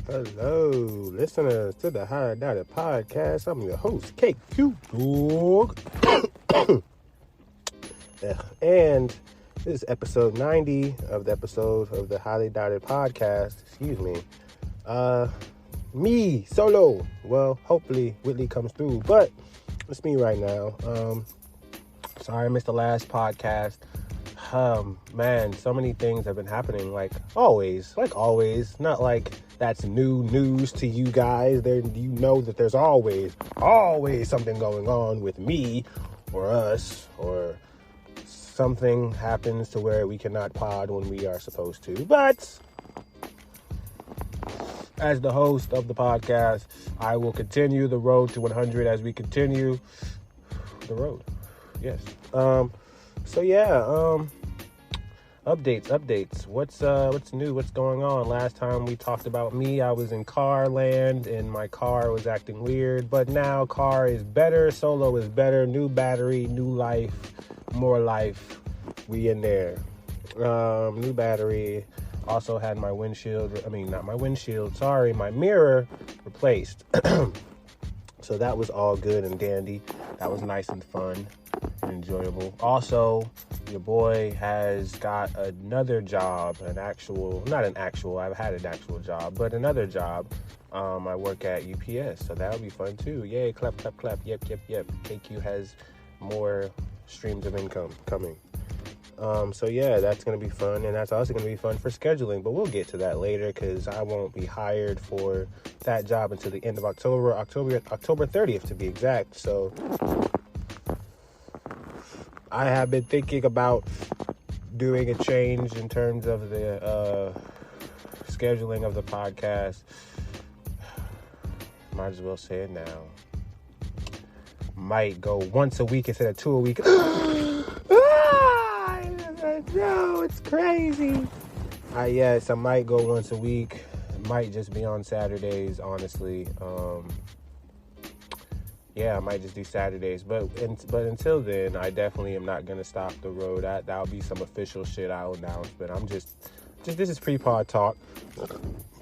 Hello, listeners to the Hypothetically podcast. I'm your host, KQ Dog. And this is episode 90 of the episode of the Highly Doubted podcast. Excuse me. Me, solo. Well, hopefully Whitley comes through, but it's me right now. Sorry I missed the last podcast. Man, so many things have been happening, like always, not like that's new news to you guys. There, you know that there's always something going on with me or us, or something happens to where we cannot pod when we are supposed to. But as the host of the podcast, I will continue the road to 100 as we continue the road. Yes. So yeah, updates. What's new? What's going on? Last time we talked about me, I was in car land and my car was acting weird, but now car is better, solo is better, new battery, new life, more life. We in there. New battery. Also had my my mirror replaced. So that was all good and dandy. That was nice and fun and enjoyable. Also, your boy has got another job, I've had an actual job, but another job. I work at UPS, so that'll be fun too. Yay, clap, clap, clap. Yep. KQ has more streams of income coming. So yeah, that's going to be fun, and that's also going to be fun for scheduling, but we'll get to that later because I won't be hired for that job until the end of October 30th to be exact. So I have been thinking about doing a change in terms of the scheduling of the podcast. Might as well say it now. Might go once a week instead of 2 a week. No, it's crazy. Yes, I might go once a week. It might just be on Saturdays, honestly. I might just do Saturdays. But until then, I definitely am not going to stop the road. That'll be some official shit I'll announce. But I'm just this is pre-pod talk.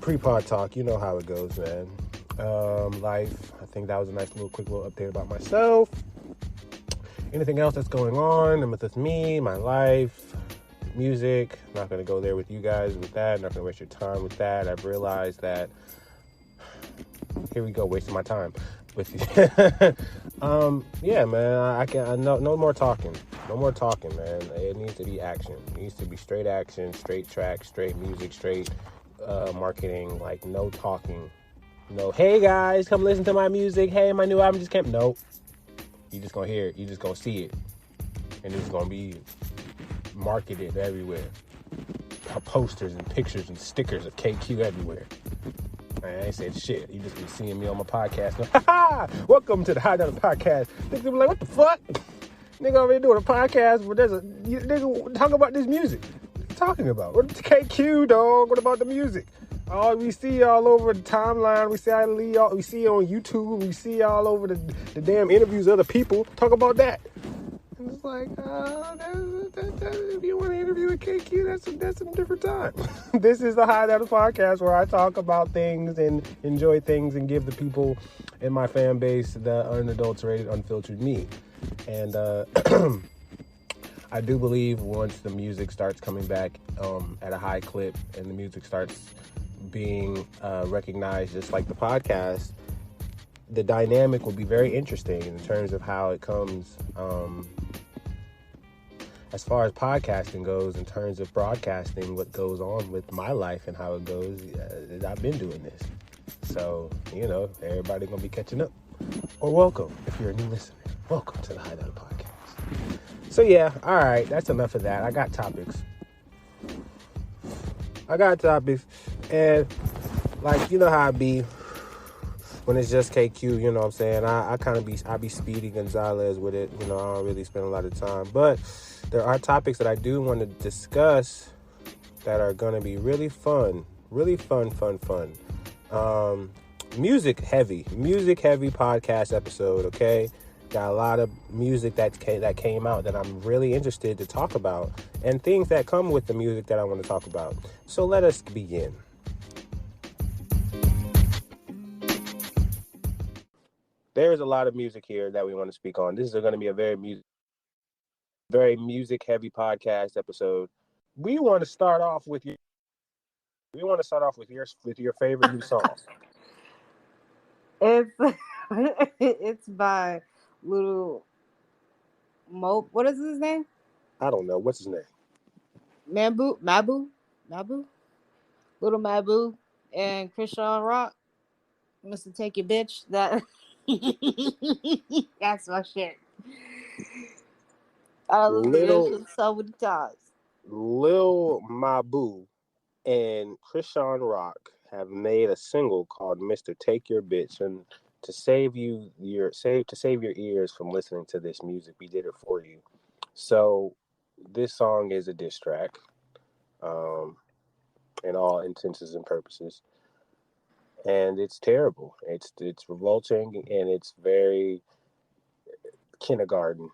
Pre-pod talk, you know how it goes, man. Life, I think that was a nice quick little update about myself. Anything else that's going on and with me, my life, music, I'm not going to go there with you guys with that. I'm not going to waste your time with that. I've realized that, here we go, wasting my time with you. Yeah, man, no more talking. No more talking, man. It needs to be action. It needs to be straight action, straight track, straight music, straight marketing, like no talking. No, hey guys, come listen to my music. Hey, my new album just came. Nope. You just gonna hear it. You just gonna see it. And it's gonna be marketed everywhere. Posters and pictures and stickers of KQ everywhere. I ain't saying shit. You just be seeing me on my podcast. Going, ha! Welcome to the High Down Podcast. Niggas be like, what the fuck? Nigga already doing a podcast where there's nigga talking about this music. What are you talking about? What KQ, dog? What about the music? Oh, we see all over the timeline. We see on YouTube. We see all over the damn interviews of other people. Talk about that. And it's like, if you want to interview with KQ, that's a different time. This is the High Down Podcast where I talk about things and enjoy things and give the people in my fan base the unadulterated, unfiltered me. And I do believe once the music starts coming back at a high clip and the music starts being recognized just like the podcast, the dynamic will be very interesting in terms of how it comes as far as podcasting goes, in terms of broadcasting what goes on with my life and how it goes. I've been doing this, so everybody gonna be catching up. Or welcome if you're a new listener. Welcome to the High Down Podcast. So yeah, all right, that's enough of that. I got topics. And like, you know how I be when it's just KQ, you know what I'm saying? I be Speedy Gonzalez with it. I don't really spend a lot of time. But there are topics that I do want to discuss that are going to be really fun. Really fun. Music heavy podcast episode, okay? Got a lot of music that came out that I'm really interested to talk about, and things that come with the music that I want to talk about. So let us begin. there is a lot of music here that we want to speak on. This is going to be a very music heavy podcast episode. We want to start off with your favorite new song. It's by Little Mo. What is his name? I don't know. What's his name? Mabu, Little Mabu, and Christian Rock. Mr. Take Your Bitch. That that's my shit. I listen to this shit so many times. Lil Mabu and Christian Rock have made a single called "Mr. Take Your Bitch," and to save your ears from listening to this music, we did it for you. So this song is a diss track, in all intents and purposes. And it's terrible. It's revolting, and it's very kindergarten.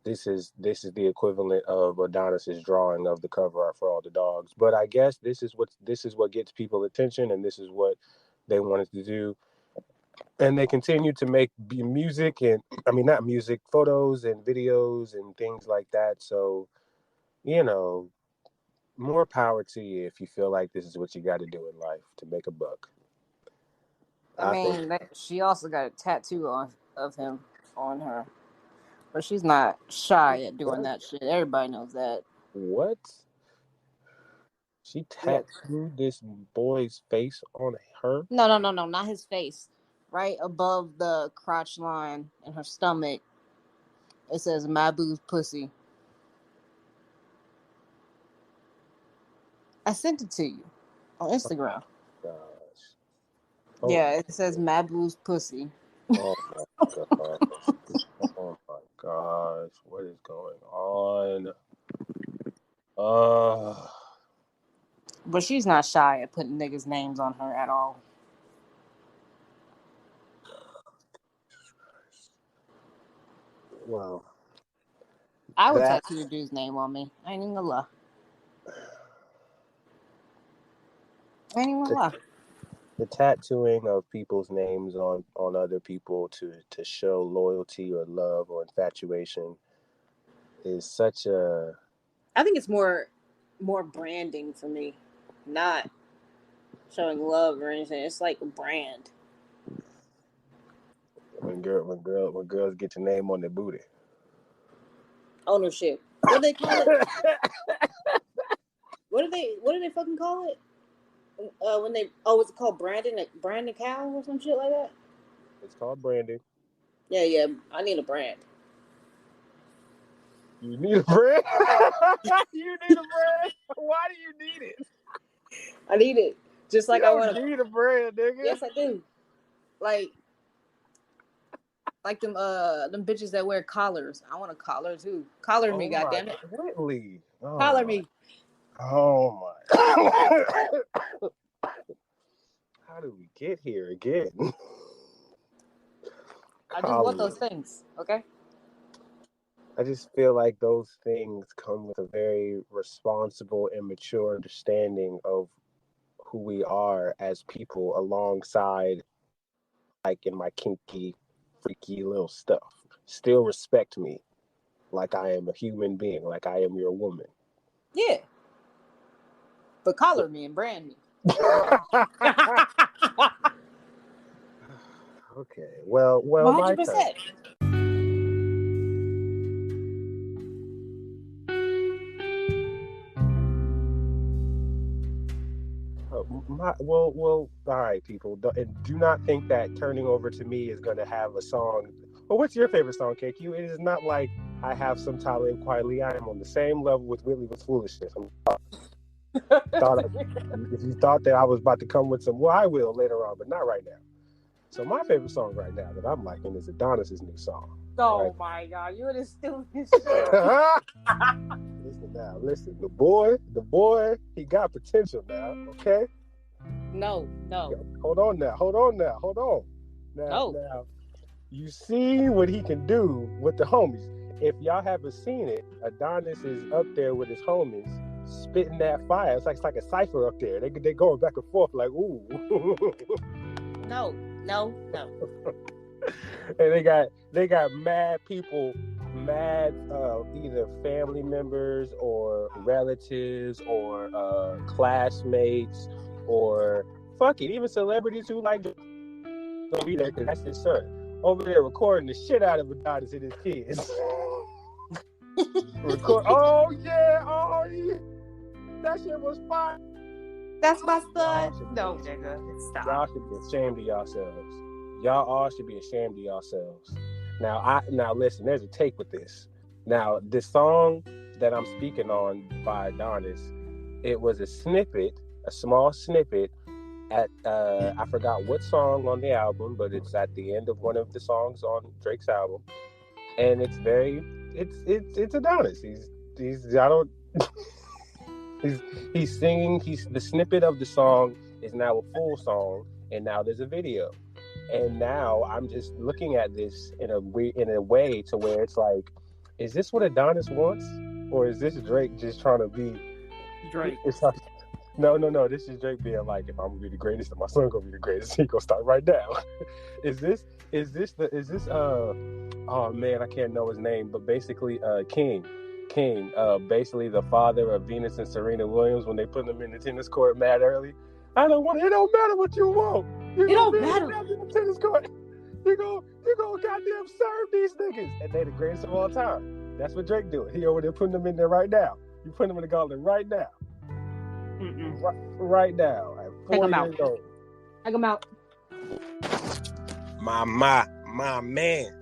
This is the equivalent of Adonis's drawing of the cover art for All the Dogs. But I guess this is what gets people attention, and this is what they wanted to do. And they continue to make music, and not music, photos and videos and things like that. So, more power to you if you feel like this is what you got to do in life to make a buck. She also got a tattoo of him on her, but she's not shy at doing that shit. Everybody knows that. What? She tattooed this boy's face on her? No, not his face. Right above the crotch line in her stomach, it says Mabu's pussy. I sent it to you on Instagram. Gosh. Yeah, it says Mabu's pussy. Oh my gosh. Oh my gosh. What is going on? But she's not shy at putting niggas' names on her at all. Well, I would tattoo a dude's name on me. I ain't even gonna lie. The tattooing of people's names on other people to show loyalty or love or infatuation is such a... I think it's more branding for me, not showing love or anything. It's like a brand. When girls get your name on their booty. Ownership. What do they call it? What do they fucking call it? Is it called branding cow or some shit like that? It's called branding. Yeah. I need a brand. You need a brand? You need a brand? Why do you need it? I need it. Just like I want to need a brand, nigga. Yes, I do. Like them bitches that wear collars. I want a collar too. Collar me, goddammit. Whitley. Collar me. Oh my. How did we get here again? I just want those things, okay? I just feel like those things come with a very responsible and mature understanding of who we are as people, alongside in my kinky, freaky little stuff. Still respect me like I am a human being, like I am your woman. Yeah. But collar me and brand me. Okay. Well, 100%. All right, people. Do not think that turning over to me is going to have a song. Well, what's your favorite song, KQ? It is not like I have some Tyler quietly. I am on the same level with Whitley with Foolishness. If you thought that I was about to come with some, well, I will later on, but not right now. So my favorite song right now that I'm liking is Adonis's new song. Oh right? My God, you're the stupidest shit. Listen. The boy, he got potential now. Okay. No. Hold on now. Now, you see what he can do with the homies. If y'all haven't seen it, Adonis is up there with his homies, spitting that fire. It's like a cipher up there. They going back and forth like, ooh. No, No. And they got mad people, either family members or relatives or classmates or fuck it, even celebrities who like gonna be there because that's his son over there recording the shit out of Adonis and his kids. Oh yeah, that shit was fire. That's my son. No, nigga, stop. Y'all should be ashamed of yourselves. Y'all all should be ashamed of yourselves. Now listen, there's a take with this. Now, this song that I'm speaking on by Adonis, it was a small snippet at I forgot what song on the album, but it's at the end of one of the songs on Drake's album, and it's Adonis. He's singing. The snippet of the song is now a full song, and now there's a video. And now I'm just looking at this in a way to where it's like, is this what Adonis wants, or is this Drake just trying to be Drake? It's like, no. This is Drake being like, if I'm gonna be the greatest, and my son gonna be the greatest, he gonna start right now. Is this? Oh man, I can't know his name, but basically, King, basically the father of Venus and Serena Williams when they put them in the tennis court mad early. It don't matter what you want. It don't matter. In the tennis court. You go goddamn serve these niggas. And they the greatest of all time. That's what Drake doing. He over there putting them in there right now. You putting them in the gauntlet right now. Right now. At 4 years old. Take him out. My man.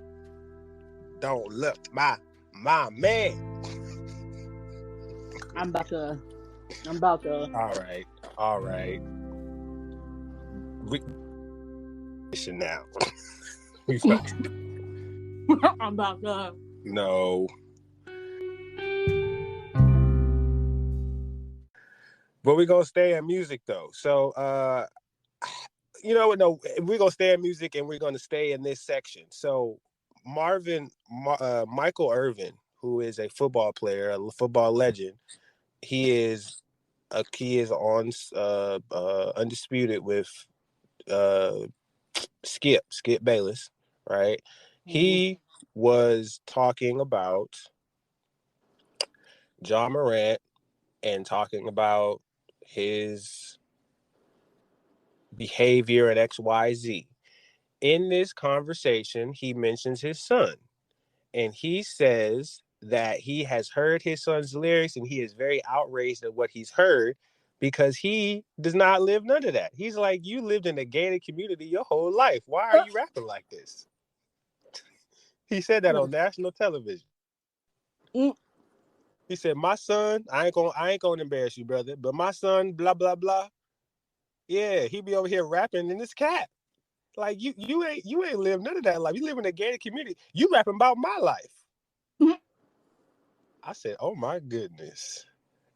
Don't look my man. I'm about to. All right. We should now. We I'm about to. No. But we're gonna stay in music though. So we're gonna stay in music and we're gonna stay in this section. So Michael Irvin, who is a football player, a football legend, he is on Undisputed with Skip Bayless, right? Mm-hmm. He was talking about Ja Morant and talking about his behavior at XYZ. In this conversation, he mentions his son, and he says that he has heard his son's lyrics and he is very outraged at what he's heard because he does not live none of that. He's like, you lived in a gated community your whole life. Why are you rapping like this? He said that on national television. He said, my son, I ain't gonna embarrass you, brother, but my son, blah, blah, blah. Yeah, he be over here rapping in this cat. Like you ain't live none of that life. You live in a gated community. You rapping about my life. I said, oh my goodness.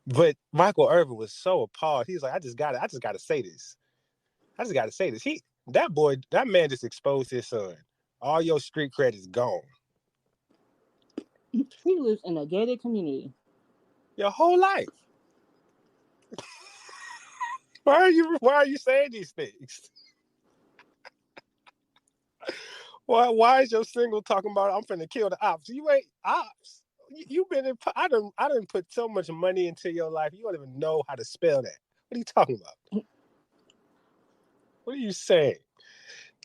But Michael Irvin was so appalled. He's like, I just gotta say this. That man just exposed his son. All your street cred is gone. He lives in a gated community. Your whole life. Why are you saying these things? Why is your single talking about I'm finna kill the ops? You ain't ops. You've been in. I done put so much money into your life. You don't even know how to spell that. What are you talking about? What are you saying?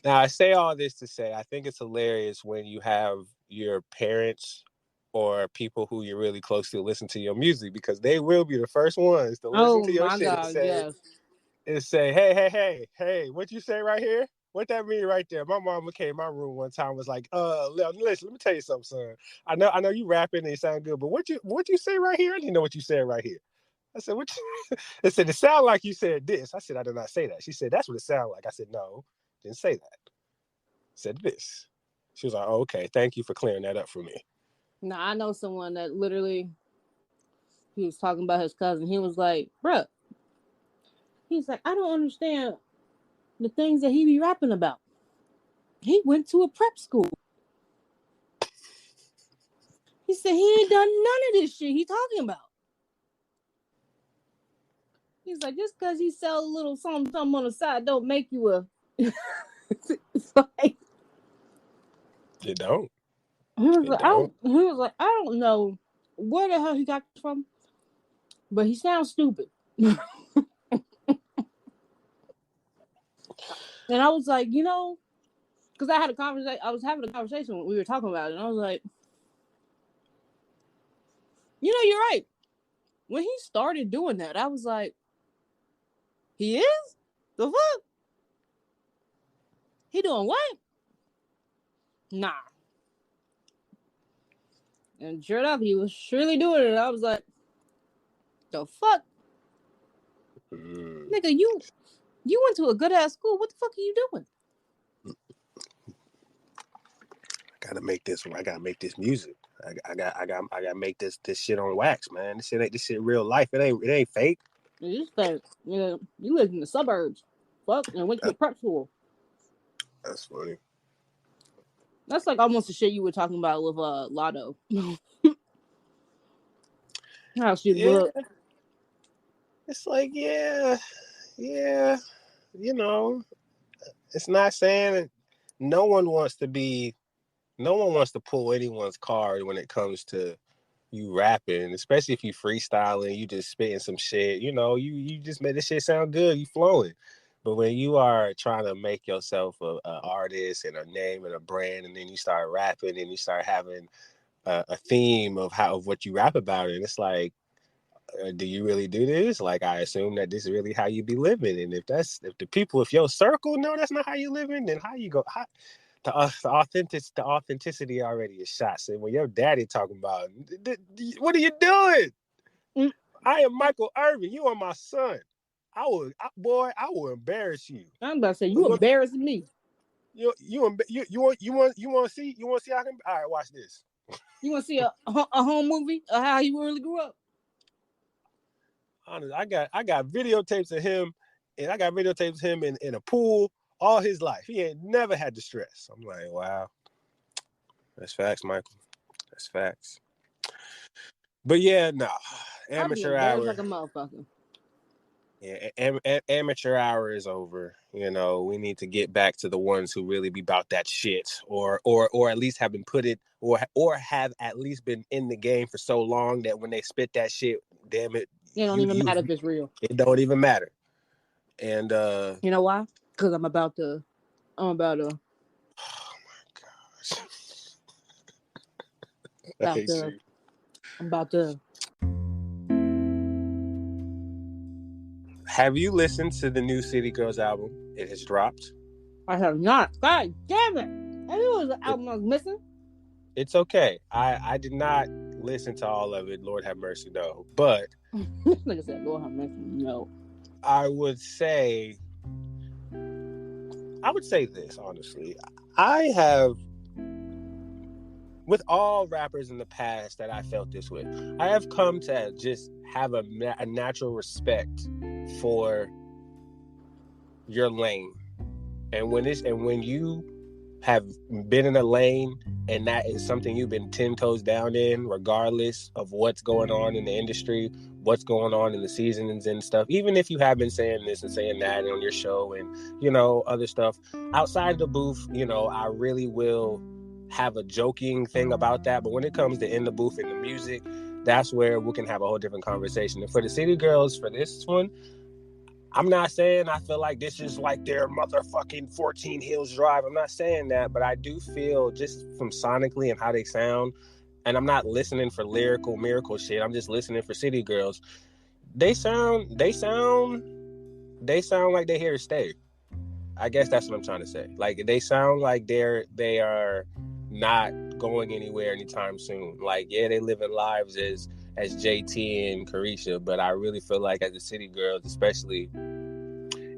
Now I say all this to say I think it's hilarious when you have your parents or people who you're really close to listen to your music because they will be the first ones to listen to your shit and say, hey, what you say right here? What that mean right there? My mama came in my room one time, was like, listen, let me tell you something, son. I know you rapping and you sound good, but what you say right here? I didn't know what you said right here. I said, what you... It said, it sounded like you said this. I said, I did not say that. She said, that's what it sounded like. I said, no, didn't say that. I said this. She was like, oh, okay, thank you for clearing that up for me. Now, I know someone that literally, he was talking about his cousin. He was like, bruh, he's like, I don't understand the things that he be rapping about. He went to a prep school. He said he ain't done none of this shit he talking about. He's like, just because he sell a little something on the side don't make you a It's like, It don't. he was It like, don't. I don't know where the hell he got this from, but he sounds stupid. And I was like, because I was having a conversation when we were talking about it, and I was like, you're right. When he started doing that, I was like, he is? The fuck? He doing what? Nah. And sure enough, he was surely doing it. And I was like, the fuck? Nigga, you went to a good ass school. What the fuck are you doing? I gotta make this music. I gotta make this shit on wax, man. This shit real life. It ain't fake. You think, you live in the suburbs. Fuck, and went to a prep school. That's funny. That's like almost the shit you were talking about with Lotto. How she look. It's like, yeah. It's not saying no one wants to pull anyone's card when it comes to you rapping, especially if you freestyling, you just spitting some shit. You just made this shit sound good. You flowing. But when you are trying to make yourself an artist and a name and a brand, and then you start rapping and you start having a theme of what you rap about, and it's like, do you really do this? Like, I assume that this is really how you be living. And if your circle know that's not how you living, then how you go? The authenticity already is shot. So when your daddy talking about, what are you doing? I am Michael Irvin. You are my son. I will embarrass you. I'm about to say, you embarrassing me. You want to see how I can. All right, watch this. You want to see a home movie of how he really grew up? Honestly, I got videotapes of him, and I got videotapes of him in a pool all his life. He ain't never had distress. I'm like, wow, that's facts, Michael. That's facts. But yeah, no, amateur hour. Like a motherfucker. Yeah, amateur hour is over. We need to get back to the ones who really be about that shit, or at least have been put it, or have at least been in the game for so long that when they spit that shit, damn it, it don't even matter if it's real. It don't even matter. And you know why? Because I'm about to. Oh my gosh. I'm about to. Have you listened to the new City Girls album? It has dropped. I have not. God damn it! I knew it was an album I was missing. It's okay. I did not listen to all of it. Lord have mercy, no. But like I said, Lord have mercy, no. I would say this, honestly. I have, with all rappers in the past that I felt this with, I have come to just have a natural respect for your lane. And when you have been in a lane and that is something you've been 10 toes down in, regardless of what's going on in the industry, what's going on in the seasons and stuff, even if you have been saying this and saying that on your show and, other stuff outside the booth, I really will have a joking thing about that. But when it comes to in the booth and the music, that's where we can have a whole different conversation. And for the City Girls, for this one, I'm not saying I feel like this is like their motherfucking 14 Hills Drive. I'm not saying that, but I do feel just from sonically and how they sound, and I'm not listening for lyrical miracle shit. I'm just listening for City Girls. They sound like they're here to stay. I guess that's what I'm trying to say. Like, they sound like they are not going anywhere anytime soon. Like, yeah, they living lives as JT and Carisha, but I really feel like as the City Girls, especially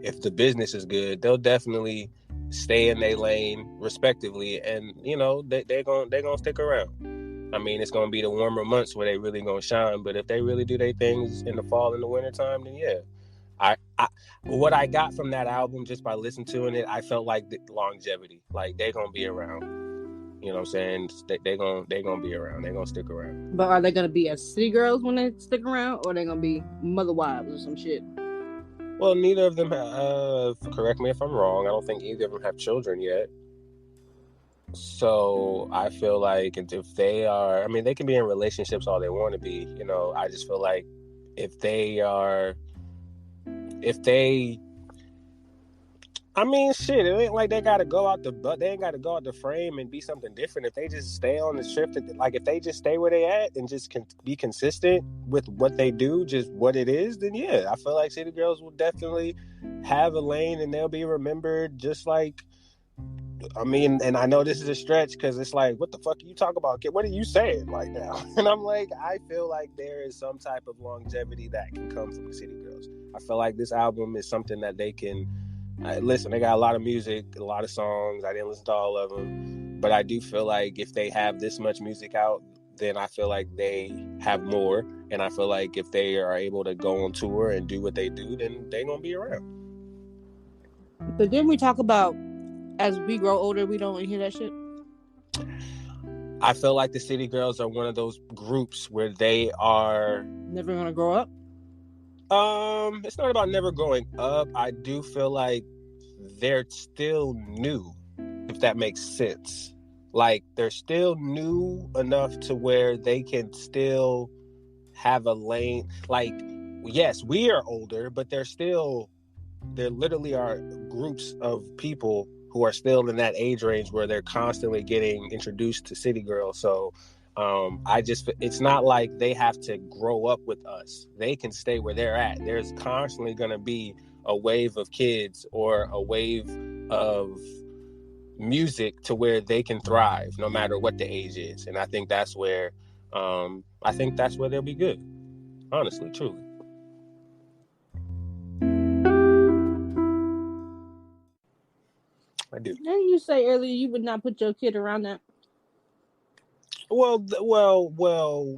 if the business is good, they'll definitely stay in their lane respectively, and they're gonna stick around. I mean, it's gonna be the warmer months where they really gonna shine, but if they really do their things in the fall and the winter time, then yeah. What I got from that album just by listening to it, I felt like the longevity. Like, they're gonna be around. You know what I'm saying? They're gonna be around. They're gonna stick around. But are they gonna be as City Girls when they stick around, or are they gonna be Mother Wives or some shit? Well, neither of them correct me if I'm wrong, I don't think either of them have children yet. So I feel like if they are, I mean, they can be in relationships all they want to be, you know. I just feel like if they are, if they, I mean, shit, it ain't like they gotta go out they ain't gotta go out the frame and be something different. If they just stay on the shift, like if they just stay where they at and just be consistent with what they do, just what it is, then yeah, I feel like City Girls will definitely have a lane and they'll be remembered just like. I mean, and I know this is a stretch because it's like, what the fuck are you talking about, kid? What are you saying right now? And I'm like, I feel like there is some type of longevity that can come from the City Girls. I feel like this album is something that they can listen. They got a lot of music, a lot of songs. I didn't listen to all of them, but I do feel like if they have this much music out, then I feel like they have more. And I feel like if they are able to go on tour and do what they do, then they're gonna be around. But then we talk about, as we grow older, we don't want to hear that shit. I feel like the City Girls are one of those groups where they are never gonna grow up. It's not about never growing up. I do feel like they're still new, if that makes sense. Like they're still new enough to where they can still have a lane. Like, yes, we are older, but there literally are groups of people who are still in that age range where they're constantly getting introduced to City Girls. So it's not like they have to grow up with us. They can stay where they're at. There's constantly going to be a wave of kids or a wave of music to where they can thrive no matter what the age is. And I think that's where they'll be good. Honestly, truly. I do. Didn't you say earlier you would not put your kid around that? Well,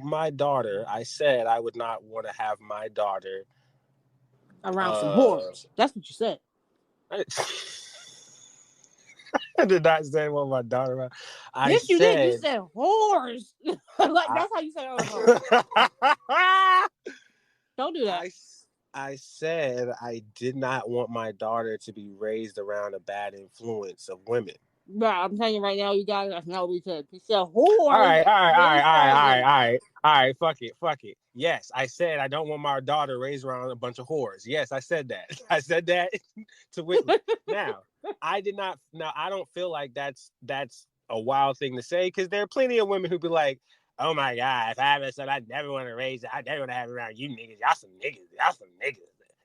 my daughter, I said I would not want to have my daughter around some whores. That's what you said. I did not say I want my daughter around. Yes, you did. You said whores. That's how you say it. Don't do that. I said I did not want my daughter to be raised around a bad influence of women. Bro, I'm telling you right now, you guys, that's not what we said. He said whores. All right. Fuck it. Yes, I said I don't want my daughter raised around a bunch of whores. Yes, I said that. I said that to Whitley. Now, I did not. Now, I don't feel like that's a wild thing to say because there are plenty of women who be like, "Oh my god, if I have a son, I never want to raise it. I never want to have it around you niggas. Y'all some niggas.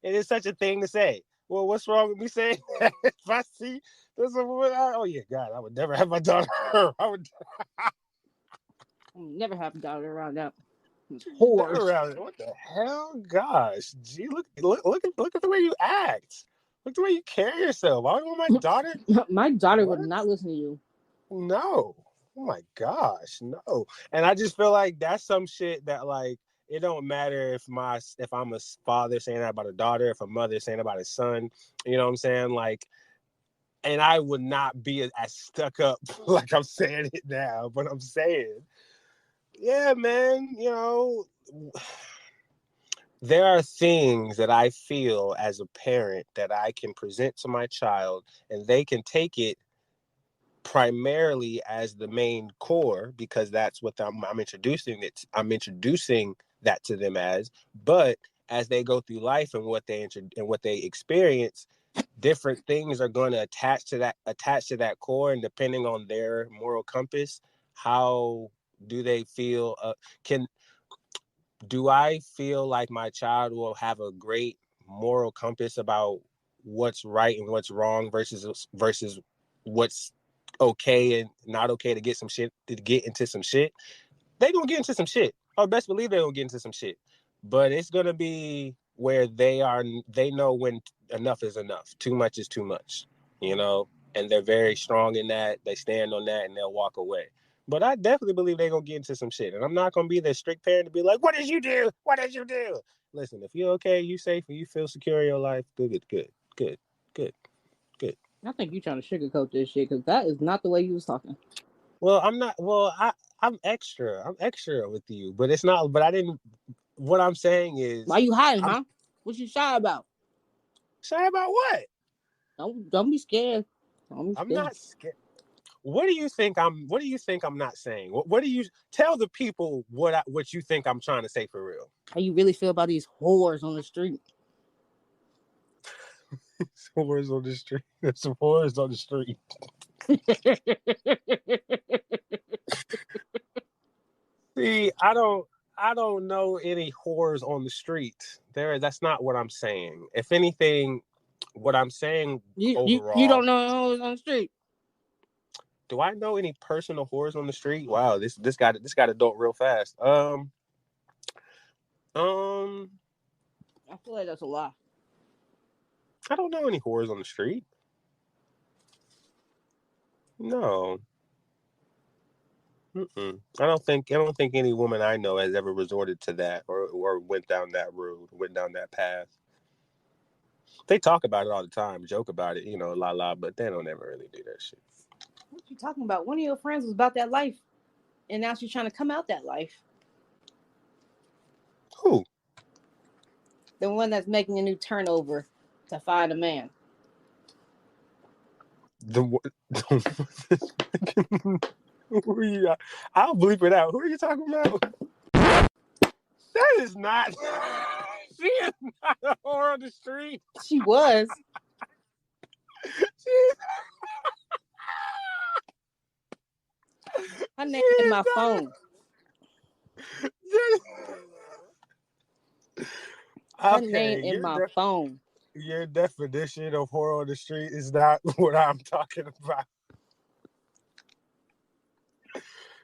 It is such a thing to say. Well, what's wrong with me saying that? If I see there's a woman, oh yeah, God, I would never have my daughter. I would never have a daughter around that. Whores. What the hell, gosh? Gee, look at the way you act. Look at the way you carry yourself. I want my daughter. My daughter would not listen to you. No. Oh my gosh, no. And I just feel like that's some shit that like it don't matter if I'm a father saying that about a daughter, if a mother saying about a son, you know what I'm saying? Like, and I would not be as stuck up like I'm saying it now, but I'm saying, yeah, man, you know, there are things that I feel as a parent that I can present to my child and they can take it primarily as the main core because that's what I'm introducing it. I'm introducing that to them as, but as they go through life and what they experience, different things are going to attach to that core, and depending on their moral compass, how do they feel? Do I feel like my child will have a great moral compass about what's right and what's wrong versus what's okay and not okay to get into some shit? They gonna get into some shit. I best believe they gonna get into some shit. But it's gonna be where they know when enough is enough. Too much is too much, you know? And they're very strong in that. They stand on that and they'll walk away. But I definitely believe they're gonna get into some shit. And I'm not gonna be the strict parent to be like, what did you do? What did you do? Listen, if you're okay, you safe, and you feel secure in your life, good. I think you're trying to sugarcoat this shit because that is not the way you was talking. Well, I'm not. Well, I'm extra. I'm extra with you, but it's not. But I didn't. What I'm saying is, why you hiding, huh? What you shy about? Shy about what? Don't be scared. I'm not scared. What do you think I'm not saying? What do you tell the people what you think I'm trying to say for real? How you really feel about these whores on the street? Whores on the street. There's some whores on the street. See, I don't know any whores on the street. That's not what I'm saying. If anything, what I'm saying overall, you don't know whores on the street. Do I know any personal whores on the street? Wow, this got adult real fast. I feel like that's a lie. I don't know any whores on the street. No. I don't think any woman I know has ever resorted to that or went down that road, went down that path. They talk about it all the time, joke about it, but they don't ever really do that shit. What you talking about? One of your friends was about that life, and now she's trying to come out that life. Who? The one that's making a new turnover to find a man. I'll bleep it out. Who are you talking about? That is not. She is not a whore on the street. She was. Her name in my phone. Her name in my phone. Your definition of whore on the street is not what I'm talking about.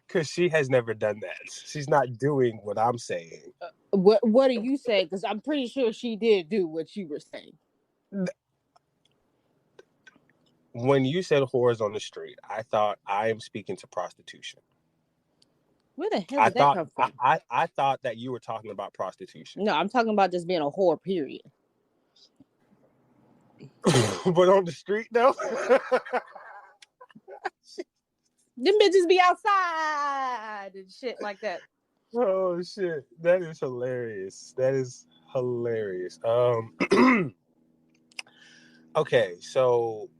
Because she has never done that. She's not doing what I'm saying. What do you say? Because I'm pretty sure she did do what you were saying. When you said whores on the street, I thought I am speaking to prostitution. Where the hell did that come from? I thought that you were talking about prostitution. No, I'm talking about just being a whore, period. But on the street, though? Them bitches be outside and shit like that. Oh, shit. That is hilarious. Okay, so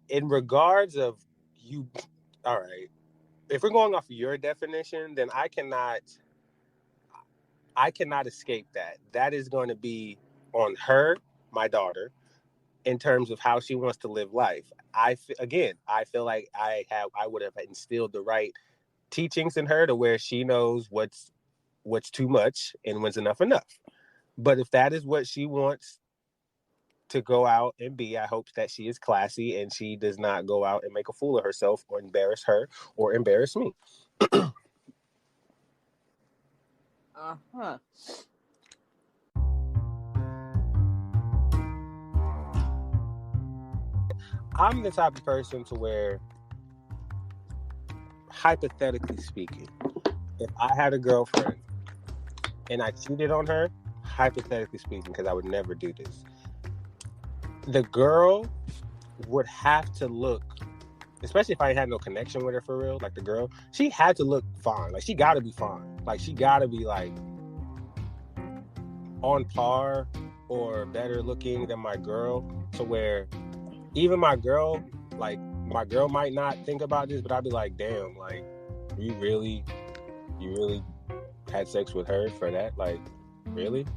in regards of you, all right, if we're going off of your definition, then I cannot escape that. That is going to be on her, my daughter, in terms of how she wants to live life. I feel like I would have instilled the right teachings in her to where she knows what's too much and when's enough. But if that is what she wants to go out and be, I hope that she is classy and she does not go out and make a fool of herself or embarrass her or embarrass me. I'm the type of person to where, hypothetically speaking, if I had a girlfriend and I cheated on her, hypothetically speaking, because I would never do this, the girl would have to look, especially if I had no connection with her for real, like the girl, she had to look fine. Like, she got to be fine. Like, she got to be, like, on par or better looking than my girl, to where even my girl might not think about this, but I'd be like, damn, like, you really had sex with her for that? Like, really?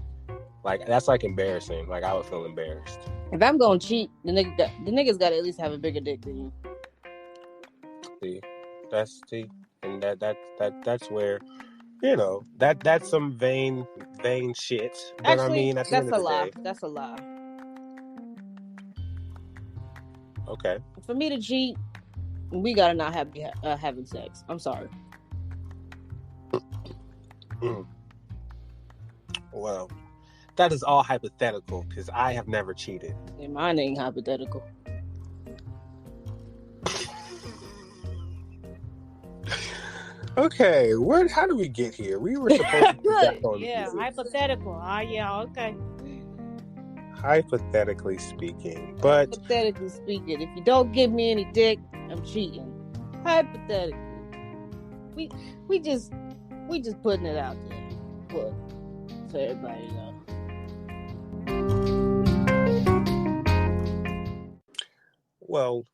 Like, that's, like, embarrassing. Like, I would feel embarrassed. If I'm gonna cheat, the niggas gotta at least have a bigger dick than you. And that's where, that's some vain shit. But actually, I mean, at the end of the day, that's a lie. Okay. For me to cheat, we gotta not have having sex. I'm sorry. Well, that is all hypothetical because I have never cheated. And mine ain't hypothetical. Okay, how do we get here? We were supposed to get on hypothetical. Yeah, okay. Hypothetically speaking, if you don't give me any dick, I'm cheating. Hypothetically, we just putting it out there for everybody to know. Well,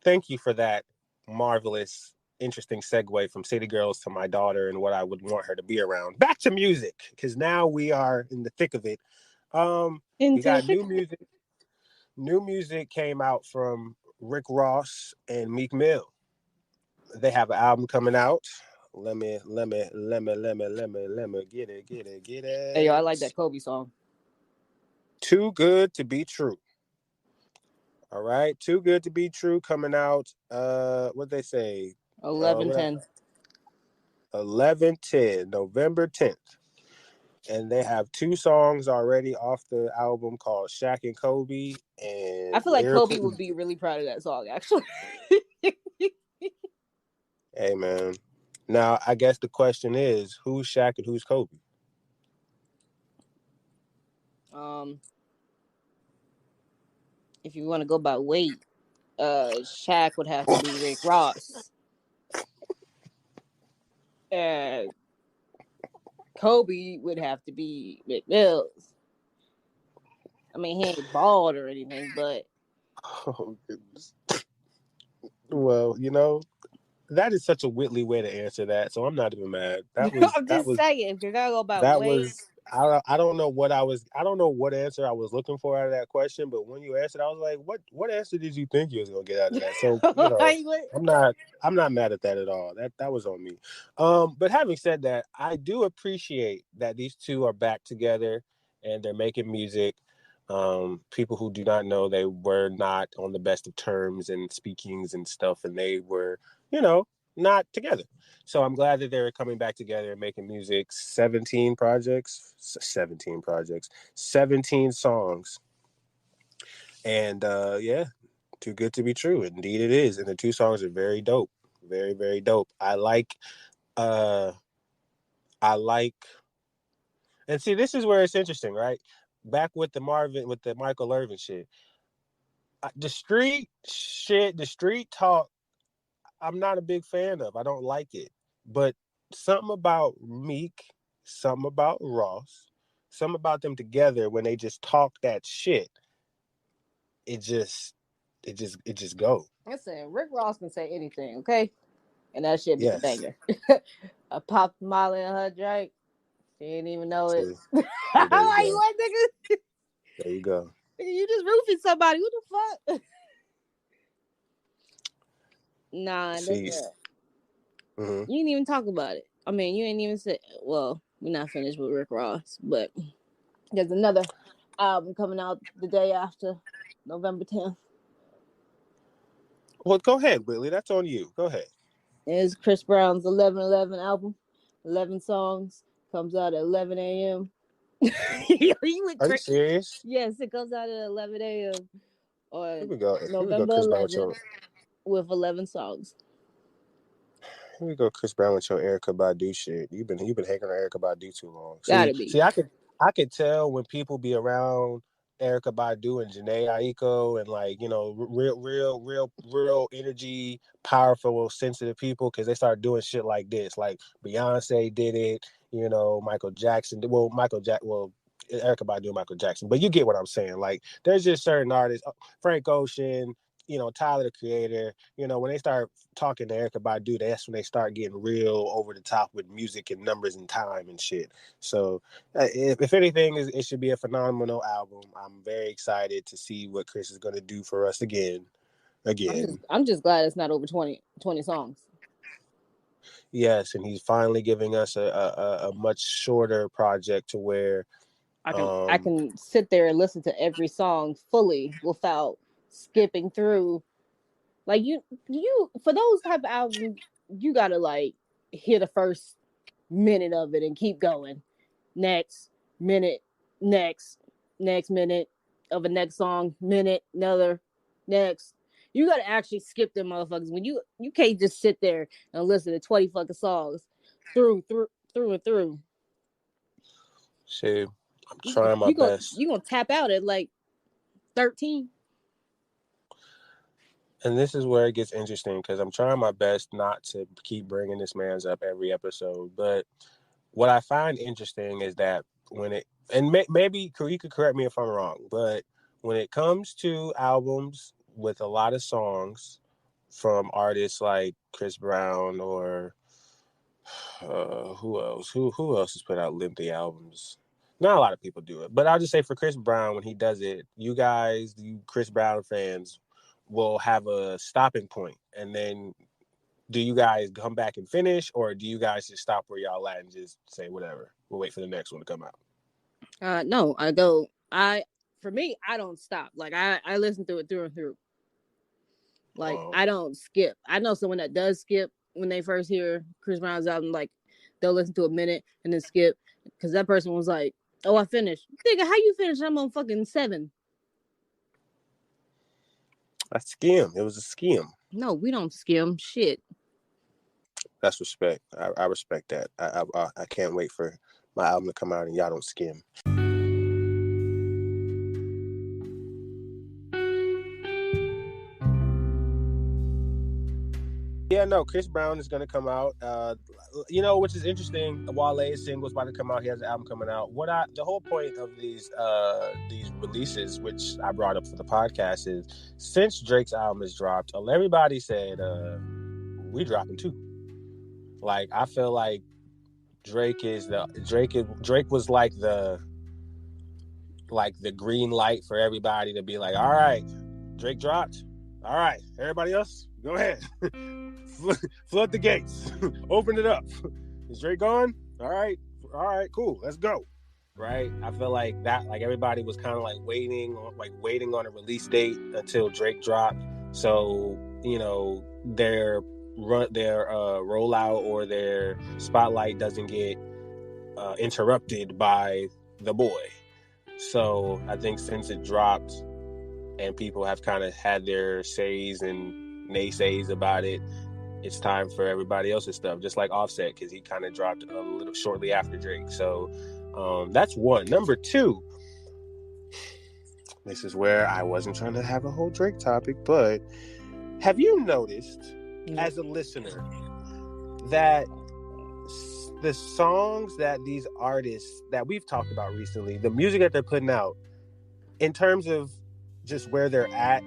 thank you for that marvelous, interesting segue from City Girls to my daughter and what I would want her to be around. Back to music, because now we are in the thick of it. We got new music. New music came out from Rick Ross and Meek Mill. They have an album coming out. Let me get it. Hey, yo, I like that Kobe song. Too Good to Be True. All right, Too Good to Be True coming out. What they say? 11/10. 11/10, November 10th. And they have 2 songs already off the album called Shaq and Kobe. And I feel like Kobe would be really proud of that song, actually. Hey, man. Now, I guess the question is, who's Shaq and who's Kobe? If you want to go by weight, Shaq would have to be Rick Ross. And Kobe would have to be Rick Mills. I mean, he ain't bald or anything, but... Oh, goodness. Well, you know, that is such a Whitley way to answer that, so I'm not even mad. I'm just saying, if you're gonna go by weight... I don't know what answer I was looking for out of that question, but when you answered, I was like, what answer did you think you was gonna get out of that? So, you know, I'm not mad at that at all. That was on me. But having said that, I do appreciate that these two are back together and they're making music. People who do not know, they were not on the best of terms and speakings and stuff, and they were, you know, not together. So I'm glad that they're coming back together and making music. 17 songs. And yeah, Too Good to Be True. Indeed it is. And the 2 songs are very dope. Very, very dope. I like and see, this is where it's interesting, right? Back with the Michael Irvin shit. The street talk, I'm not a big fan of. I don't like it. But something about Meek, something about Ross, something about them together when they just talk that shit, it just go. Listen, Rick Ross can say anything, okay? And that shit be a Yes. banger. I popped Molly in her drink. She didn't even know it. I'm like, what, nigga? There you go. You just roofied somebody. What the fuck? Nah, Mm-hmm. you didn't even talk about it. I mean, you ain't even said, well, we're not finished with Rick Ross, but there's another album coming out the day after, November 10th. Well, go ahead, Whitley. That's on you. Go ahead. It's Chris Brown's 11/11 album. 11 songs. Comes out at 11 a.m. Are you serious? Yes, it comes out at 11 a.m. on Here we go. November 11th with 11 songs. Here we go, Chris Brown with your Erykah Badu shit. You've been hanging on Erykah Badu too long. Gotta be. See, I could tell when people be around Erykah Badu and Janae Aiko and, like, you know, real energy, powerful, sensitive people, because they start doing shit like this. Like Beyonce did it, you know, Michael Jackson. Well, Erykah Badu and Michael Jackson. But you get what I'm saying. Like, there's just certain artists, Frank Ocean, you know, Tyler the Creator, you know, when they start talking to Erykah Badu, that's when they start getting real over the top with music and numbers and time and shit. So if anything, it should be a phenomenal album. I'm very excited to see what Chris is going to do for us again. I'm just glad it's not over 20 songs. Yes, and he's finally giving us a much shorter project to where I can sit there and listen to every song fully without skipping through. Like, you for those type of albums, you gotta, like, hear the first minute of it and keep going. Next minute, next minute of a next song, minute, another, next. You gotta actually skip them motherfuckers. When you can't just sit there and listen to 20 fucking songs through and through. Shit, I'm trying my best. You're gonna tap out at like 13. And this is where it gets interesting, because I'm trying my best not to keep bringing this man's up every episode. But what I find interesting is that maybe you could correct me if I'm wrong, but when it comes to albums with a lot of songs from artists like Chris Brown or who else? Who else has put out lengthy albums? Not a lot of people do it, but I'll just say for Chris Brown, when he does it, you Chris Brown fans, will have a stopping point, and then do you guys come back and finish, or do you guys just stop where y'all at and just say whatever? We'll wait for the next one to come out. No, I go. For me, I don't stop. Like I listen to it through and through. Like I don't skip. I know someone that does skip when they first hear Chris Brown's album. Like they'll listen to a minute and then skip because that person was like, "Oh, I finished." Nigga, how you finish? I'm on fucking 7. I skim. It was a skim. No, we don't skim shit. That's respect. I respect that. I can't wait for my album to come out and y'all don't skim. Yeah, no, Chris Brown is going to come out. Which is interesting. Wale's single is about to come out. He has an album coming out. The whole point of these releases, which I brought up for the podcast, is since Drake's album is dropped, everybody said we dropping too. Like I feel like Drake was like the green light for everybody to be like, all right, Drake dropped. All right, everybody else, go ahead. Flood the gates. Open it up. Is Drake gone? All right, cool. Let's go. Right? I feel like that. Like everybody was kind of like waiting on a release date until Drake dropped. So their rollout or their spotlight doesn't get interrupted by the boy. So I think since it dropped and people have kind of had their says and naysays about it, it's time for everybody else's stuff, just like Offset, because he kind of dropped a little shortly after Drake. So that's one. Number 2, this is where I wasn't trying to have a whole Drake topic, but have you noticed as a listener that the songs that these artists that we've talked about recently, the music that they're putting out, in terms of just where they're at,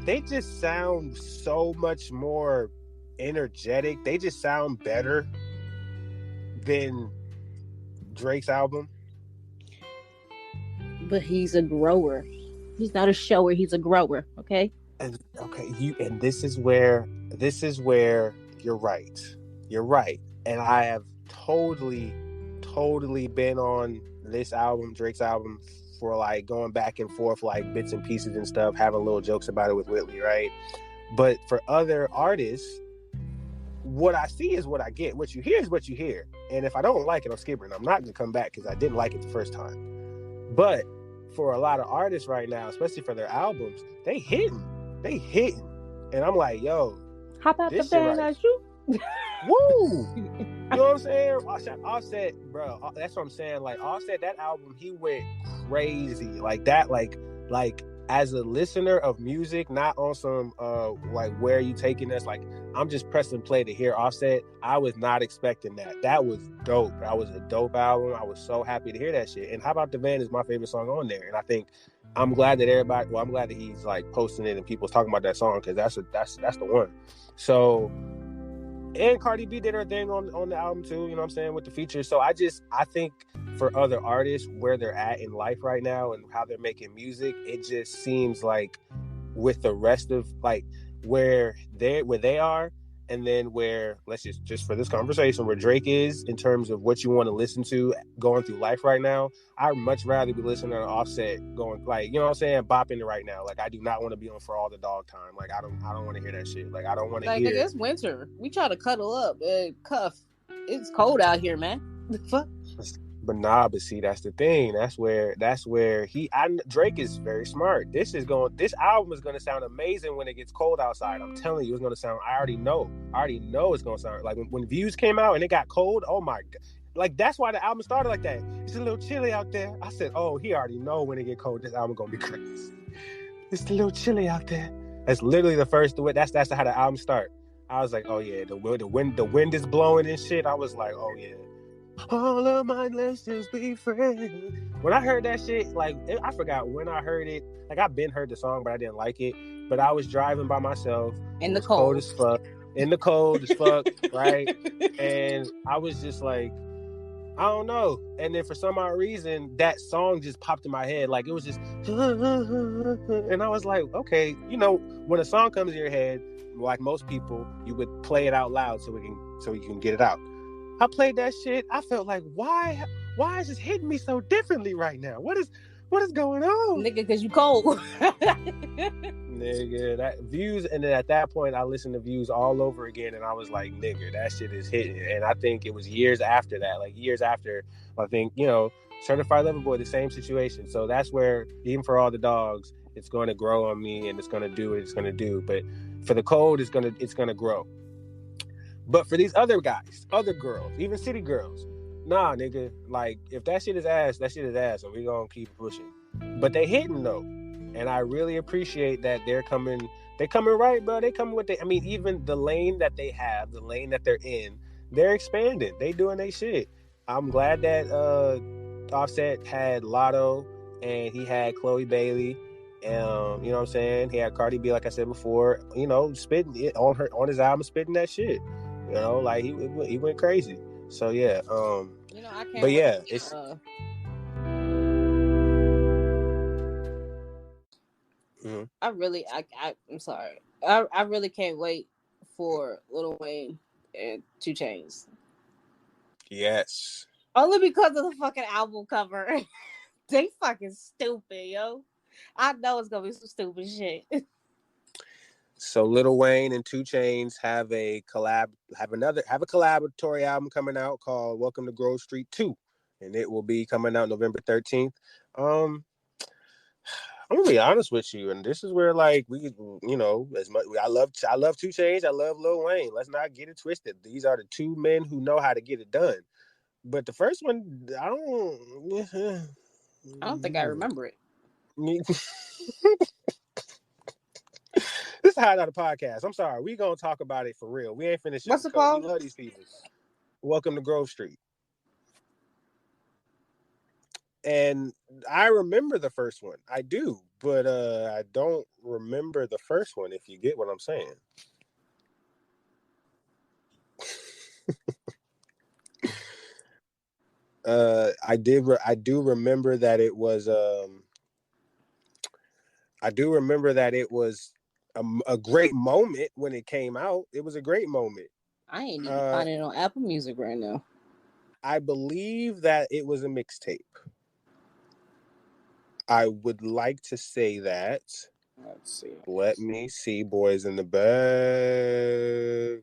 they just sound so much more energetic. They just sound better than Drake's album. But he's a grower. He's not a shower. He's a grower. Okay. And this is where you're right. You're right. And I have totally been on this album, Drake's album, for like going back and forth, like bits and pieces and stuff, having little jokes about it with Whitley, right? But for other artists, what I see is what I get. What you hear is what you hear. And if I don't like it, I'm skipping. I'm not going to come back because I didn't like it the first time. But for a lot of artists right now, especially for their albums, they hitting. And I'm like, yo. How about the band as you? Woo! You know what I'm saying? Offset, bro. That's what I'm saying. Like, Offset, that album, he went crazy. Like that, like as a listener of music, not on some like where are you taking us? Like I'm just pressing play to hear Offset. I was not expecting that. That was dope. That was a dope album. I was so happy to hear that shit. And How About the Van is my favorite song on there. And I think I'm glad that I'm glad that he's like posting it and people's talking about that song because that's the one. So, and Cardi B did her thing on the album too, you know what I'm saying, with the features. So I think for other artists where they're at in life right now and how they're making music, it just seems like with the rest of like where they are, and then where, let's just for this conversation, where Drake is in terms of what you want to listen to going through life right now, I'd much rather be listening to Offset going like, you know what I'm saying, bopping it right now. Like I do not want to be on For All the Dog Time. Like I don't want to hear that shit. Like I don't want to hear. Like it's winter. We try to cuddle up and cuff. It's cold out here, man. The fuck. But see, that's the thing. That's where Drake is very smart. This album is gonna sound amazing when it gets cold outside. I'm telling you, it's gonna sound. I already know it's gonna sound like when Views came out and it got cold. Oh my god! Like that's why the album started like that. It's a little chilly out there. I said, oh, he already know when it get cold. This album gonna be crazy. It's a little chilly out there. That's literally the first. That's how the album start. I was like, oh yeah, the wind is blowing and shit. I was like, oh yeah. All of my let's just be friends. When I heard that shit, like I forgot when I heard it. Like I've been heard the song, but I didn't like it. But I was driving by myself. In It the was cold cold. as fuck. In the cold as fuck, right? And I was just like, I don't know. And then for some odd reason, that song just popped in my head. Like it was just, and I was like, okay, you know, when a song comes in your head, like most people, you would play it out loud so you can get it out. I played that shit. I felt like, why is this hitting me so differently right now? What is going on? Nigga, because you cold. Nigga, that Views, and then at that point I listened to Views all over again, and I was like, nigga, that shit is hitting. And I think it was years after that, like years after, I think, you know, Certified Lover Boy, the same situation. So that's where, even for all the dogs, it's going to grow on me, and it's going to do what it's going to do. But for the cold, it's going to grow. But for these other guys, other girls, even city girls, nah, nigga, like if that shit is ass, that shit is ass, and we gonna keep pushing. But they hitting though, and I really appreciate that they're coming right, bro. They coming with I mean, even the lane that they have, the lane that they're in, they're expanding. They doing their shit. I'm glad that Offset had Lotto and he had Chloe Bailey. You know what I'm saying? He had Cardi B, like I said before, you know, spitting it on his album, spitting that shit. You know, like he went crazy. So yeah, you know, I can't. But yeah, it's. I'm sorry. I really can't wait for Lil Wayne and 2 Chainz. Yes. Only because of the fucking album cover. They fucking stupid, yo. I know it's gonna be some stupid shit. So Lil Wayne and 2 Chainz have a collaboratory album coming out called Welcome to Grove Street 2, and it will be coming out November 13th. I'm gonna be honest with you, and this is where, like, we, you know, as much I love 2 Chainz, I love Lil Wayne. Let's not get it twisted. These are the two men who know how to get it done. But the first one, I don't think I remember it. This is High Out of Podcast. I'm sorry. We gonna talk about it for real. We ain't finished. What's it called? We love these people. Welcome to Grove Street. And I remember the first one. I do, but I don't remember the first one, if you get what I'm saying. I do remember that it was a great moment when it came out. It was a great moment. I ain't even finding it on Apple Music right now. I believe that it was a mixtape. I would like to say that. Let's see. Let me see, boys in the back.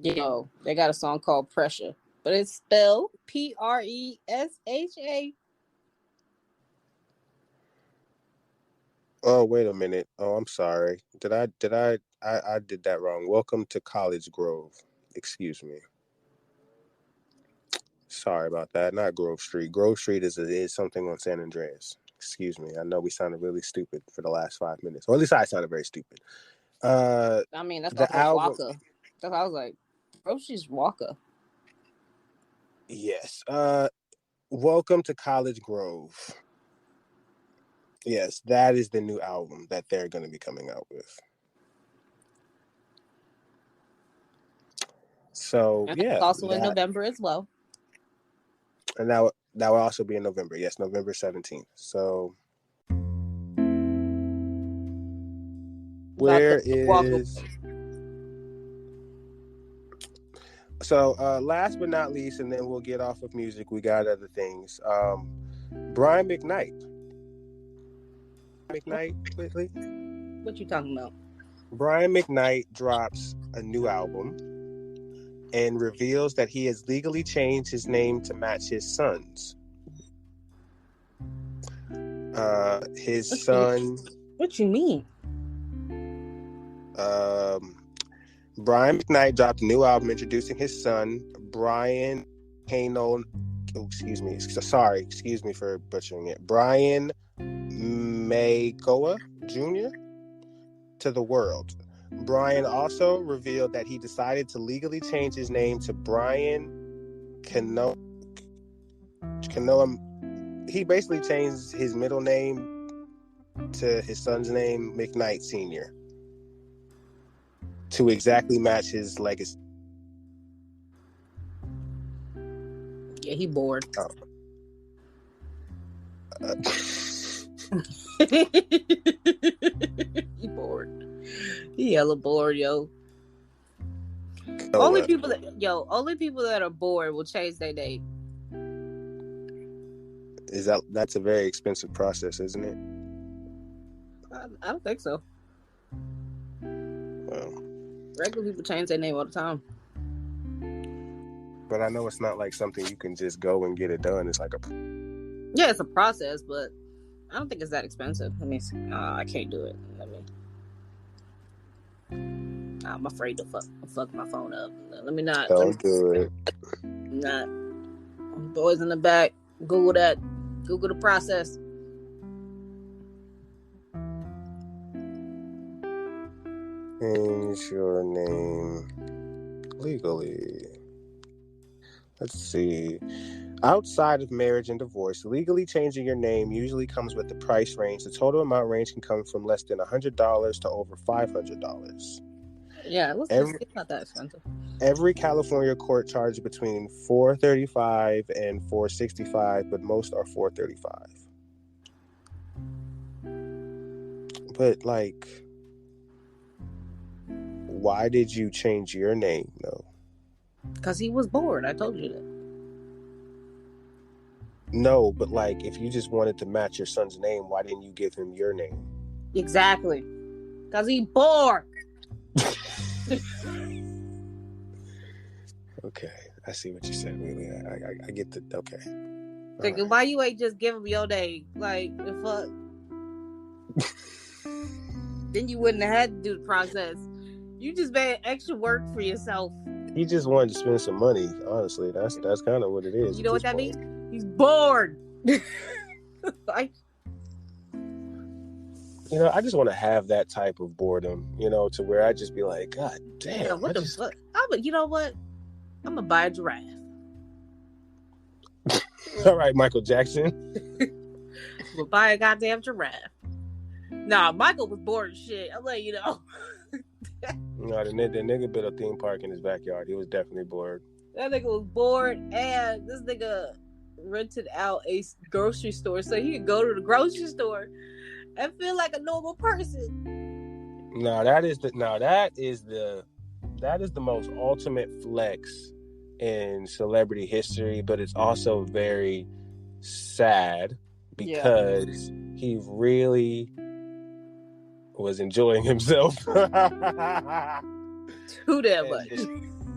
Yo, they got a song called Pressure, but it's spelled Presha. Oh, wait a minute. Oh, I'm sorry. I did that wrong. Welcome to College Grove. Excuse me. Sorry about that. Not Grove Street. Grove Street is something on San Andreas. Excuse me. I know we sounded really stupid for the last 5 minutes. Or at least I sounded very stupid. I mean, that's the album. Walker. That's I was like, Grove Street's Walker. Yes. Welcome to College Grove. Yes, that is the new album that they're going to be coming out with. So, and it's also in November as well. And that will also be in November. Yes, November 17th. So, where is... So, last but not least, and then we'll get off of music. We got other things. Brian McKnight. Whitley? What you talking about? Brian McKnight drops a new album and reveals that he has legally changed his name to match his son's. His son... What you mean? Brian McKnight dropped a new album introducing his son, Brian Kano. Oh, excuse me. Sorry. Excuse me for butchering it. Brian Magoa Jr. to the world. Brian also revealed that he decided to legally change his name to Brian Canoa. He basically changed his middle name to his son's name, McKnight Sr., to exactly match his legacy. Yeah, he bored. He bored. He hella bored, yo. Only people that are bored will change their name. That's a very expensive process, isn't it? I don't think so. Well, regular people change their name all the time. But I know it's not like something you can just go and get it done. It's like it's a process, but I don't think it's that expensive. Let me see. I can't do it. I'm afraid to fuck my phone up. Let me not. Don't do it. Not. Boys in the back. Google that. Google the process. Change your name legally. Let's see. Outside of marriage and divorce, legally changing your name usually comes with the price range. The total amount range can come from less than $100 to over $500. Yeah, it's not that expensive. Every California court charges between $435 and $465, but most are $435. But like, why did you change your name though? Because he was bored. I told you that. No, but like, if you just wanted to match your son's name, why didn't you give him your name? Exactly. Because he bored. Okay, I see what you said, Whitley. I get the okay. Thinking, right. Why you ain't just give him your name? Like, the fuck? Then you wouldn't have had to do the process. You just made extra work for yourself. He just wanted to spend some money. Honestly, that's kind of what it is. You know what that means? He's bored. Like, you know, I just want to have that type of boredom. You know, to where I just be like, God damn, yeah, what the fuck? You know what? I'm gonna buy a giraffe. All right, Michael Jackson. We'll buy a goddamn giraffe. Nah, Michael was bored as shit. I'll let you know. No, the nigga built a theme park in his backyard. He was definitely bored. That nigga was bored, and this nigga rented out a grocery store so he could go to the grocery store and feel like a normal person. No, that is the most ultimate flex in celebrity history, but it's also very sad because he really was enjoying himself. Too damn much.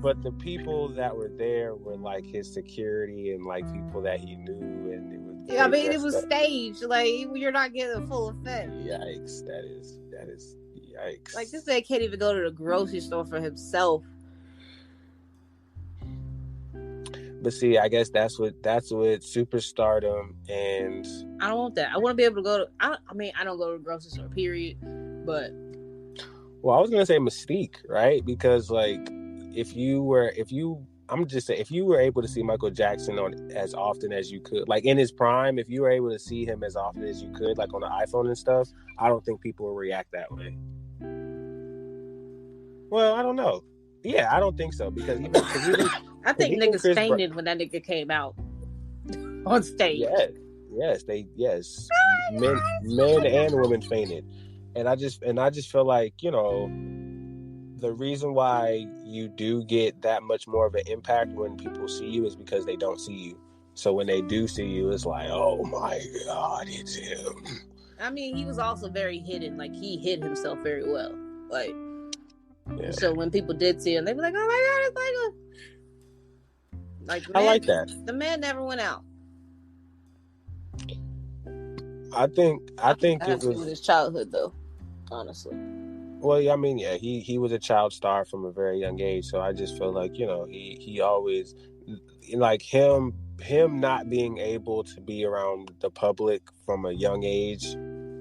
But the people that were there were like his security and like people that he knew, and it was. Yeah, I mean, it was staged. Like, you're not getting a full effect. Yikes! That is yikes. Like, this man can't even go to the grocery store for himself. But see, I guess that's what superstardom, and I don't want that. I want to be able to go to. I don't go to the grocery store. Period. But well, I was gonna say Mystique, right? Because like, if you were able to see Michael Jackson on as often as you could, like in his prime, if you were able to see him as often as you could, like on the iPhone and stuff, I don't think people will react that way. Well, I don't know. Yeah, I don't think so because I think niggas fainted when that nigga came out on stage. Yes, men and women fainted, and I just feel like, you know, the reason why you do get that much more of an impact when people see you is because they don't see you. So when they do see you, it's like, oh my God, it's him. I mean, he was also very hidden. Like, he hid himself very well. Like, yeah. So when people did see him, they'd be like, oh my God, it's Michael. Like, man, I like that. The man never went out. I think it was his childhood, though. Honestly. Well, I mean, yeah, he was a child star from a very young age, so I just feel like, you know, he always, like, him not being able to be around the public from a young age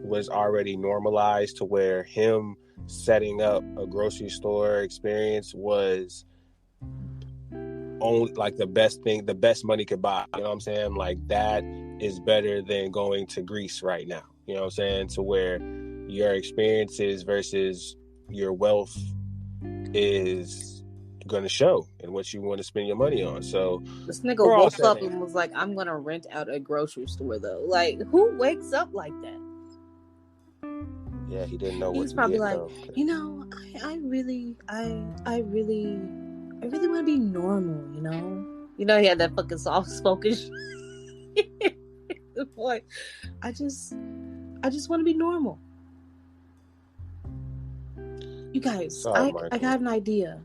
was already normalized to where him setting up a grocery store experience was only like the best money could buy. You know what I'm saying? Like that is better than going to Greece right now. You know what I'm saying? To where your experiences versus your wealth is going to show and what you want to spend your money on. So this nigga woke up and was like, I'm going to rent out a grocery store though. Like, who wakes up like that? Yeah, he didn't know what He's probably like, you know, I really want to be normal, you know? You know, he had that fucking soft-spoken shit. Boy, I just want to be normal. You guys, I got an idea.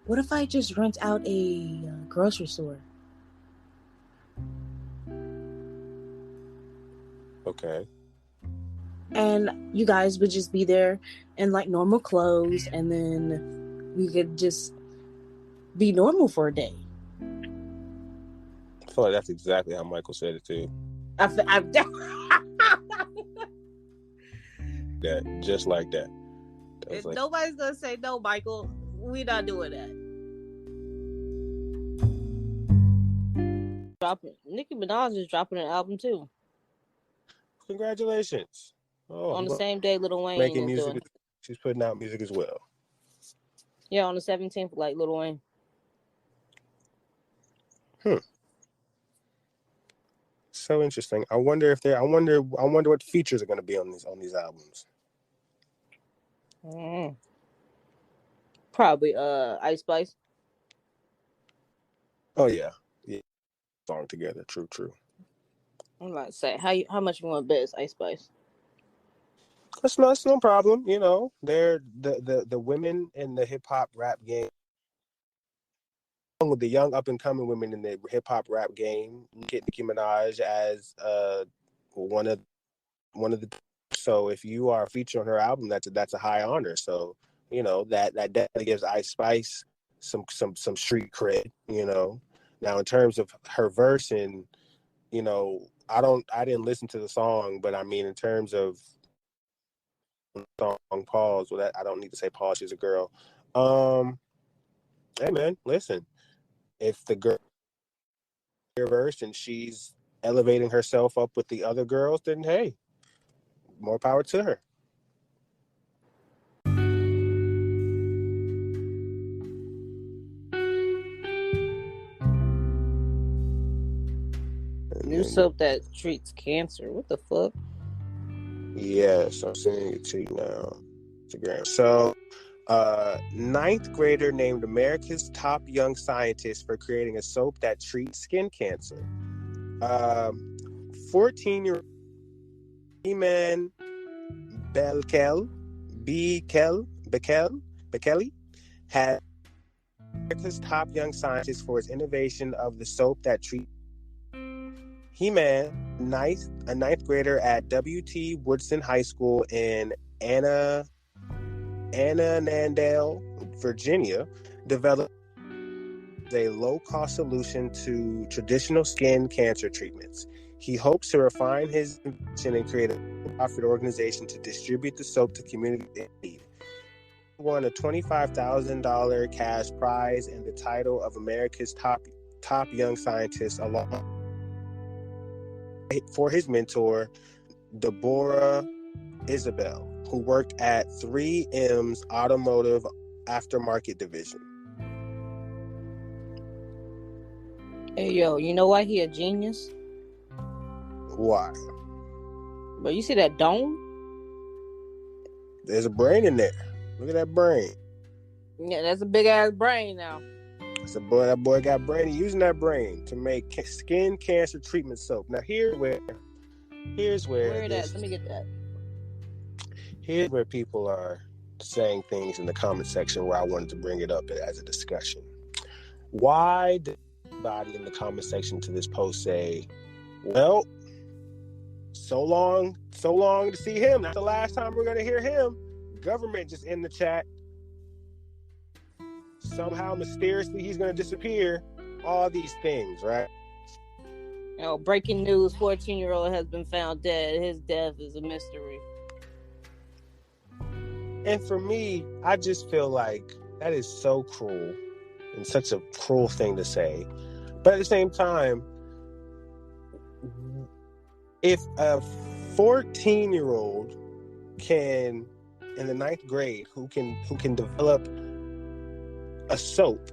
What if I just rent out a grocery store? Okay. And you guys would just be there in like normal clothes, and then we could just be normal for a day. I feel like that's exactly how Michael said it too. That just like that. Like, nobody's gonna say no, Michael. We're not doing that. Nicki Minaj is dropping an album too. Congratulations! On the same day, Lil Wayne making music. She's putting out music as well. Yeah, on the 17th, like Lil Wayne. So interesting. I wonder what features are going to be on these albums. Probably Ice Spice. Oh yeah, song together. True. I'm about to say how much you want to bet is Ice Spice? That's no problem. You know, they're the women in the hip hop rap game, with the young up and coming women in the hip hop rap game. Get Nicki Minaj as one of the. So if you are featured on her album, that's a high honor. So you know that definitely gives Ice Spice some street cred. You know, now in terms of her verse, and you know, I didn't listen to the song, but I mean in terms of song pause, well, that I don't need to say pause. She's a girl. Hey man, listen. If the girl verse and she's elevating herself up with the other girls, then hey, more power to her. New soap that treats cancer. What the fuck? Yes, I'm sending it to you now. Instagram. So, 9th grader named America's top young scientist for creating a soap that treats skin cancer. 14-year-old Iman Bekele had America's top young scientist for his innovation of the soap that treats. He-Man, a ninth grader at W.T. Woodson High School in Annandale, Virginia, developed a low-cost solution to traditional skin cancer treatments. He hopes to refine his invention and create a non-profit organization to distribute the soap to communities in need. He won a $25,000 cash prize and the title of America's top young scientist along for his mentor, Deborah Isabel, who worked at 3M's automotive aftermarket division. Hey, yo, you know why he a genius? Why? But you see that dome? There's a brain in there. Look at that brain. Yeah, that's a big ass brain now. That boy got brain. He's using that brain to make skin cancer treatment soap. Now here's where it is. Let me get that. Here's where people are saying things in the comment section where I wanted to bring it up as a discussion. Why did anybody in the comment section to this post say, well, so long to see him. That's the last time we're going to hear him. Government just in the chat. Somehow, mysteriously, he's going to disappear. All these things, right? Breaking news, 14-year-old has been found dead. His death is a mystery. And for me, I just feel like that is so cruel and such a cruel thing to say. But at the same time, if a 14-year-old can, in the 9th grade, who can develop a soap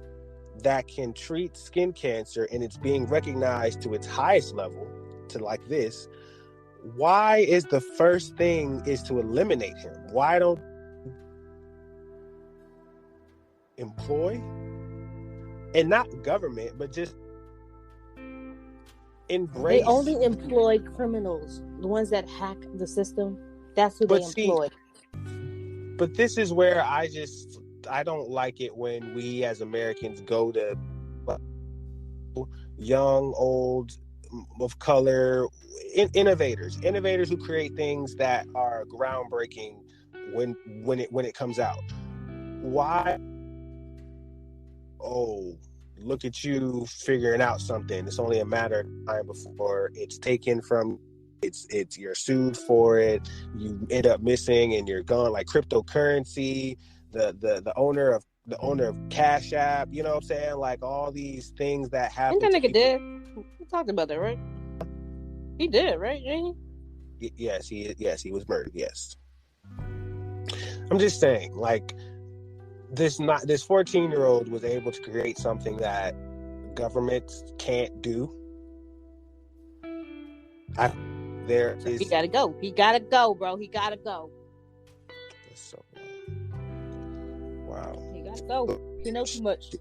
that can treat skin cancer and it's being recognized to its highest level, to like this, why is the first thing is to eliminate him? Why don't employ, and not government, but just embrace? They only employ criminals, the ones that hack the system. That's who they employ. But this is where I don't like it when we as Americans go to young, old, of color, innovators who create things that are groundbreaking when it comes out. Why? Oh, look at you figuring out something. It's only a matter of time before it's taken from. It's you're sued for it. You end up missing and you're gone. Like cryptocurrency, the owner of Cash App. You know what I'm saying? Like all these things that happen. Ain't that nigga dead? We talked about that, right? He did, right? Ain't he? Yes, he was murdered. Yes. I'm just saying, like this 14-year-old was able to create something that governments can't do. He gotta go. He gotta go, bro. He gotta go. That's so wow. He gotta go. He knows too much.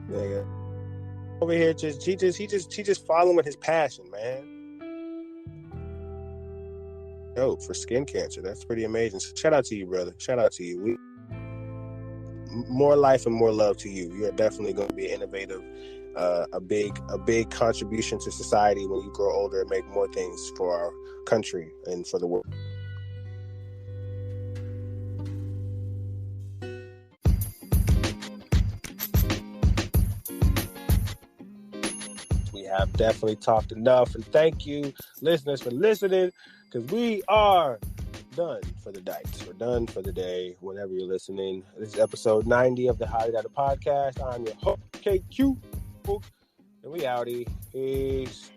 Yeah. Over here, he just following his passion, man. Yo, for skin cancer, that's pretty amazing. Shout out to you, brother. Shout out to you. More life and more love to you. You're definitely going to be innovative. A big contribution to society when you grow older and make more things for our country and for the world. We have definitely talked enough, and thank you, listeners, for listening, because we are done for the night. We're done for the day, whenever you're listening. This is episode 90 of the Hypothetically podcast. I'm your host, KQ. And we outie. Peace.